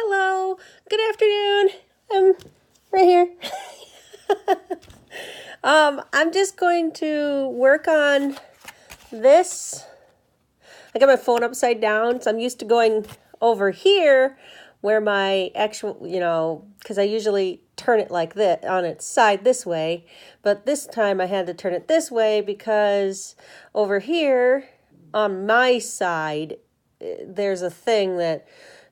Hello, good afternoon. I'm right here. I'm just going to work on this. I got my phone upside down, so I'm used to going over here where my actual, because I usually turn it like this on its side this way, but this time I had to turn it this way because over here on my side, there's a thing that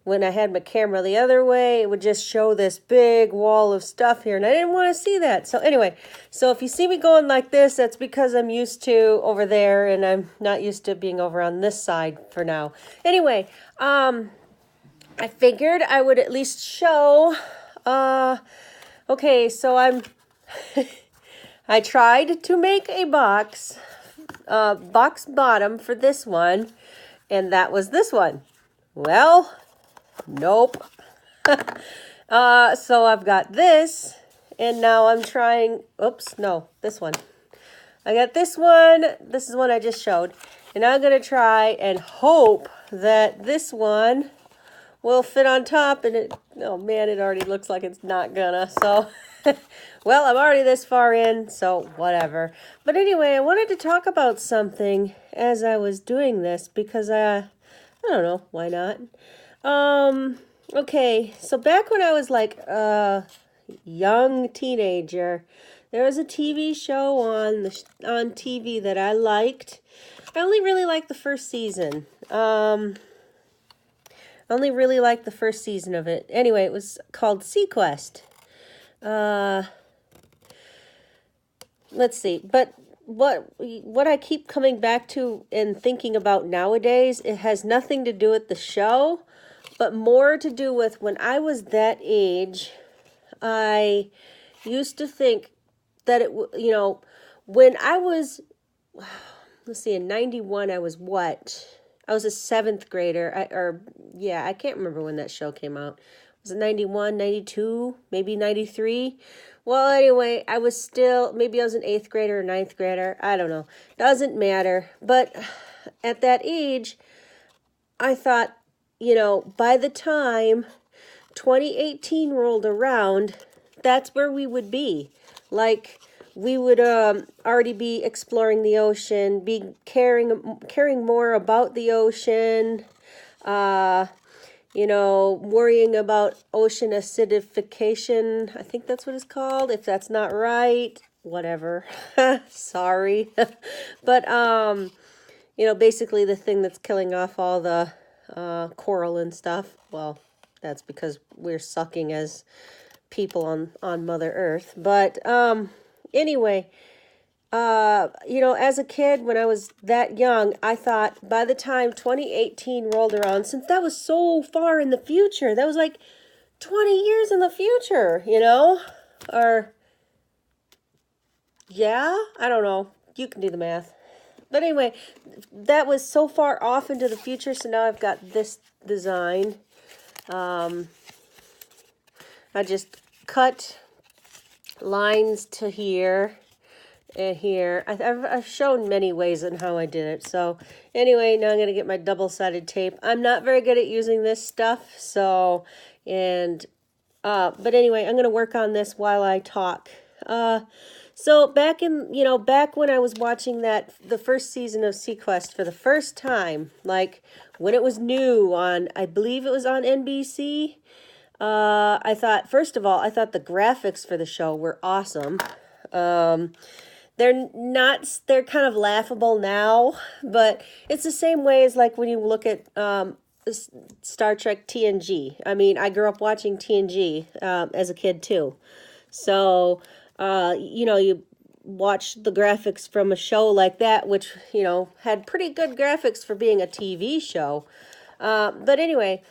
when I had my camera the other way, it would just show this big wall of stuff here, and I didn't want to see that. So anyway, so if you see me going like this, that's because I'm used to over there, and I'm not used to being over on this side for now. Anyway, I figured I would at least show, okay, so I tried to make a box bottom for this one, and that was this one. Well, nope. So I've got this, and now I'm trying, oops, no, this one. I got this one, this is one I just showed, and I'm going to try and hope that this one will fit on top, and oh man, it already looks like it's not gonna, so, well, I'm already this far in, so whatever. But anyway, I wanted to talk about something as I was doing this, because I don't know, why not? Okay, so back when I was like a young teenager, there was a TV show on TV that I liked. I only really liked the first season. Only really liked the first season of it. Anyway, it was called SeaQuest. Let's see. But what I keep coming back to and thinking about nowadays, it has nothing to do with the show, but more to do with when I was that age. I used to think that when I was, let's see, in 91, I was what? I was a seventh grader. I can't remember when that show came out. Was it 91, 92, maybe 93? Well, anyway, I was still, maybe I was an eighth grader or ninth grader. I don't know. Doesn't matter. But at that age, I thought, by the time 2018 rolled around, that's where we would be. Like, we would already be exploring the ocean, be caring more about the ocean, worrying about ocean acidification. I think that's what it's called. If that's not right, whatever. Sorry. But, basically the thing that's killing off all the coral and stuff. Well, that's because we're sucking as people on Mother Earth. But, anyway, as a kid, when I was that young, I thought by the time 2018 rolled around, since that was so far in the future, that was like 20 years in the future, or, yeah, I don't know. You can do the math. But anyway, that was so far off into the future, so now I've got this design. I just cut lines to here and here. I've shown many ways on how I did it. So anyway, now I'm going to get my double-sided tape. I'm not very good at using this stuff, so, but anyway, I'm going to work on this while I talk. So back when I was watching the first season of SeaQuest for the first time, like when it was new on, I believe it was on NBC, I thought, first of all, I thought the graphics for the show were awesome. They're kind of laughable now, but it's the same way as like when you look at Star Trek TNG. I mean, I grew up watching TNG as a kid too. So, you watch the graphics from a show like that, which, had pretty good graphics for being a TV show. But anyway,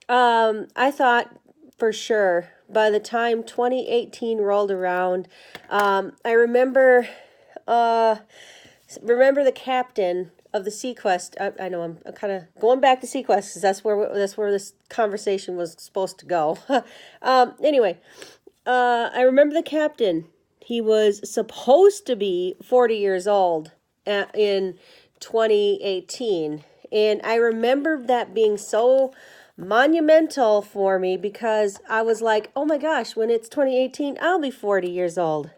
I thought for sure by the time 2018 rolled around, I remember the captain of the SeaQuest. I know I'm kind of going back to SeaQuest because that's where this conversation was supposed to go. Anyway, I remember the captain. He was supposed to be 40 years old in 2018. And I remember that being so monumental for me because I was like, oh my gosh, when it's 2018, I'll be 40 years old.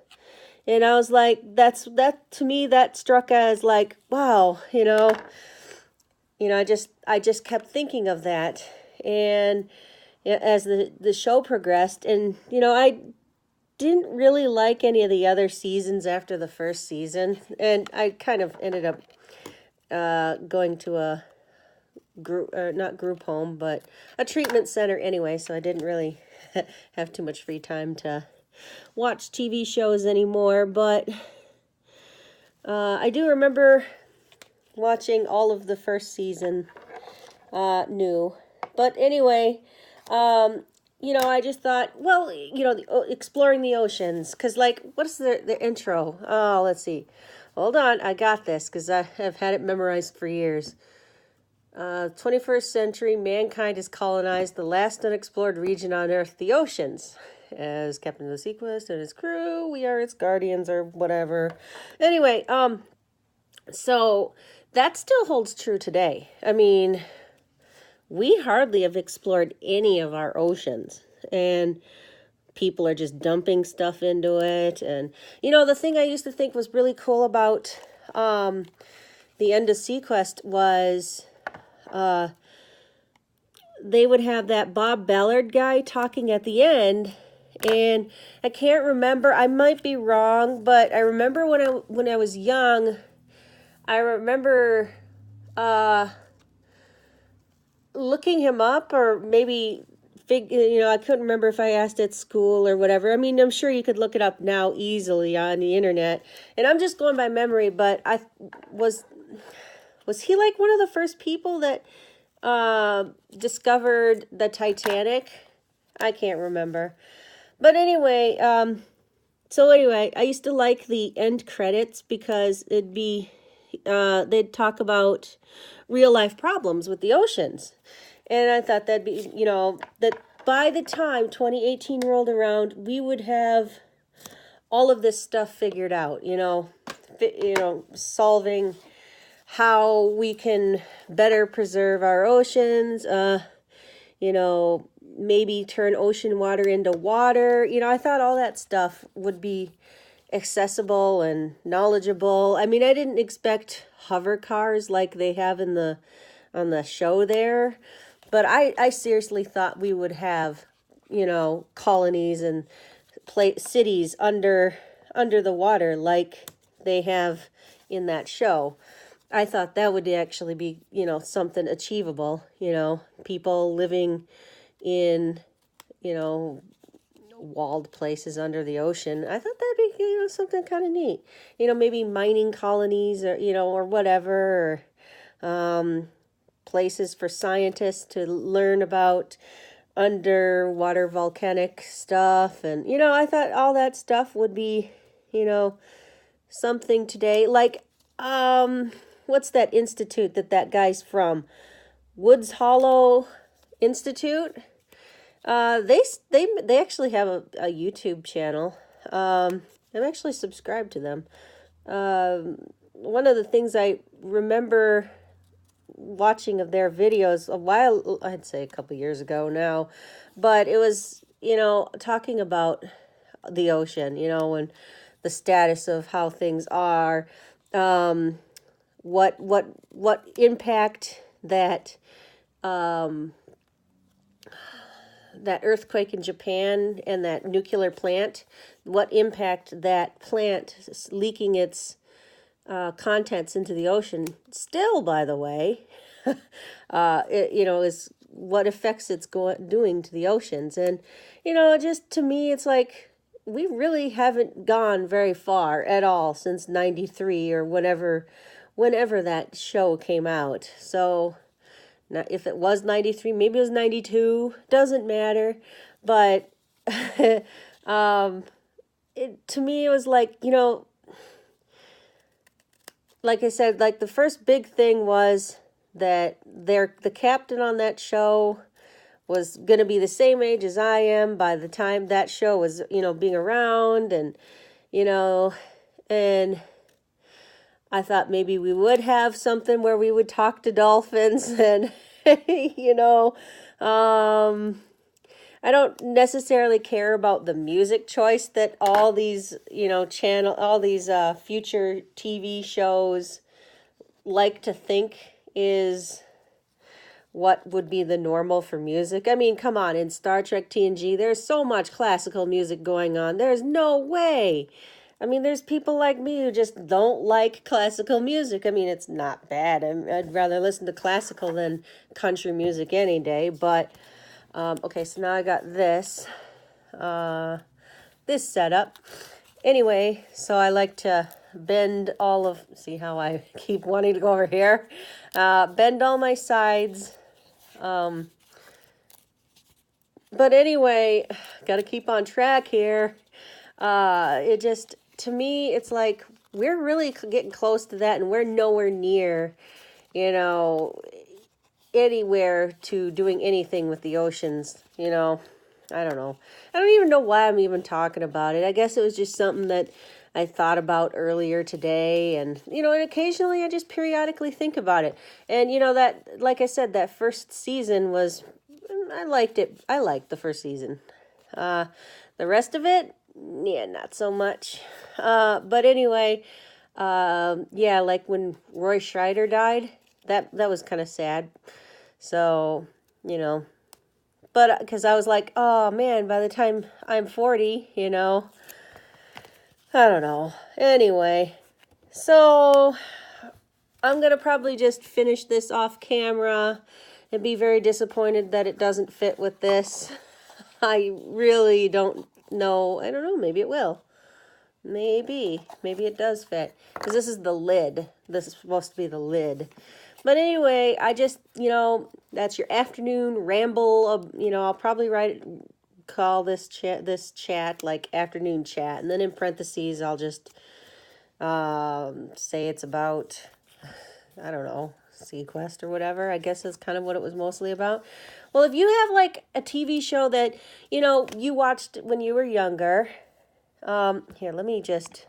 And I was like, that to me, that struck as like, wow, I just kept thinking of that. And as the show progressed, and I didn't really like any of the other seasons after the first season, and I kind of ended up going to a group, or not group home, but a treatment center anyway, so I didn't really have too much free time to watch TV shows anymore. But I do remember watching all of the first season new. But anyway, I just thought, well, exploring the oceans, because, like, what's the intro? Oh, let's see. Hold on, I got this, because I have had it memorized for years. 21st century, mankind has colonized the last unexplored region on Earth, the oceans. As Captain of the SeaQuest and his crew, we are its guardians, or whatever. Anyway, so that still holds true today. I mean, we hardly have explored any of our oceans, and people are just dumping stuff into it. And the thing I used to think was really cool about the end of SeaQuest was they would have that Bob Ballard guy talking at the end, and I can't remember, I might be wrong, but I remember when I was young, I remember looking him up, or maybe I couldn't remember if I asked at school or whatever. I mean, I'm sure you could look it up now easily on the internet, and I'm just going by memory, but was he like one of the first people that discovered the Titanic? I can't remember. But anyway, I used to like the end credits because it'd be, they'd talk about real life problems with the oceans. And I thought that'd be, that by the time 2018 rolled around, we would have all of this stuff figured out, solving how we can better preserve our oceans, maybe turn ocean water into water. I thought all that stuff would be accessible and knowledgeable. I mean, I didn't expect hover cars like they have on the show there, but I seriously thought we would have, colonies and cities under the water like they have in that show. I thought that would actually be, something achievable, people living in, walled places under the ocean. I thought that'd be, something kind of neat. Maybe mining colonies, or, or whatever, or places for scientists to learn about underwater volcanic stuff. And, I thought all that stuff would be, something today. Like, what's that institute that guy's from? Woods Hollow Institute. They actually have a YouTube channel. I'm actually subscribed to them. One of the things I remember watching of their videos a while, I'd say a couple years ago now, but it was, talking about the ocean, and the status of how things are, what impact that that earthquake in Japan and that nuclear plant, what impact that plant leaking its contents into the ocean still, by the way, is what effects it's doing to the oceans. And, just to me, it's like, we really haven't gone very far at all since 93 or whenever that show came out. So if it was 93, maybe it was 92, doesn't matter. But to me, it was like, like I said, like the first big thing was that the captain on that show was going to be the same age as I am by the time that show was, being around. And, and I thought maybe we would have something where we would talk to dolphins and, I don't necessarily care about the music choice that all these, all these future TV shows like to think is what would be the normal for music. I mean, come on, in Star Trek TNG, there's so much classical music going on. There's no way. I mean, there's people like me who just don't like classical music. I mean, it's not bad. I'd rather listen to classical than country music any day. But, okay, so now I got this, this setup. Anyway, so I like to bend all of, see how I keep wanting to go over here? Bend all my sides. But anyway, got to keep on track here. It just, to me, it's like we're really getting close to that, and we're nowhere near, anywhere to doing anything with the oceans, I don't know. I don't even know why I'm even talking about it. I guess it was just something that I thought about earlier today, and and occasionally I just periodically think about it. And that, like I said, that first season was, I liked it. I liked the first season. The rest of it, yeah, not so much. But anyway, yeah, like when Roy Scheider died, that was kind of sad. So, but because I was like, oh man, by the time I'm 40, I don't know. Anyway, so I'm going to probably just finish this off camera and be very disappointed that it doesn't fit with this. I really don't know. I don't know. Maybe it will. Maybe it does fit. Because this is the lid. This is supposed to be the lid. But anyway, I just, that's your afternoon ramble. I'll probably call this chat like afternoon chat. And then in parentheses, I'll just say it's about, I don't know, SeaQuest or whatever. I guess that's kind of what it was mostly about. Well, if you have like a TV show that, you watched when you were younger, here, let me just,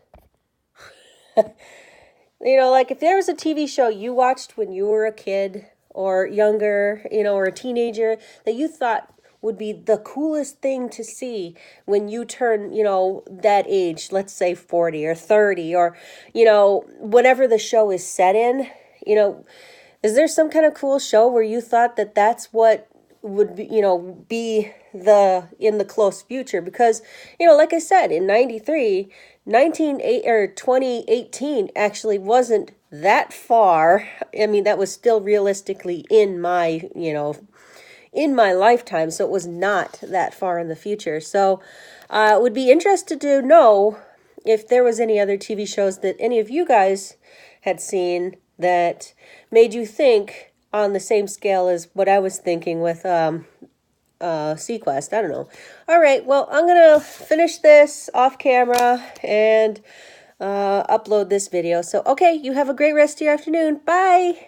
like if there was a TV show you watched when you were a kid or younger, or a teenager that you thought would be the coolest thing to see when you turn, that age, let's say 40 or 30 or, whatever the show is set in, is there some kind of cool show where you thought that that's what would be, be in the close future? Because, like I said, in 93, 2018 actually wasn't that far. I mean, that was still realistically in my, in my lifetime. So it was not that far in the future. So would be interested to know if there was any other TV shows that any of you guys had seen that made you think on the same scale as what I was thinking with SeaQuest. I don't know. All right, well, I'm going to finish this off camera and upload this video. So, okay, you have a great rest of your afternoon. Bye!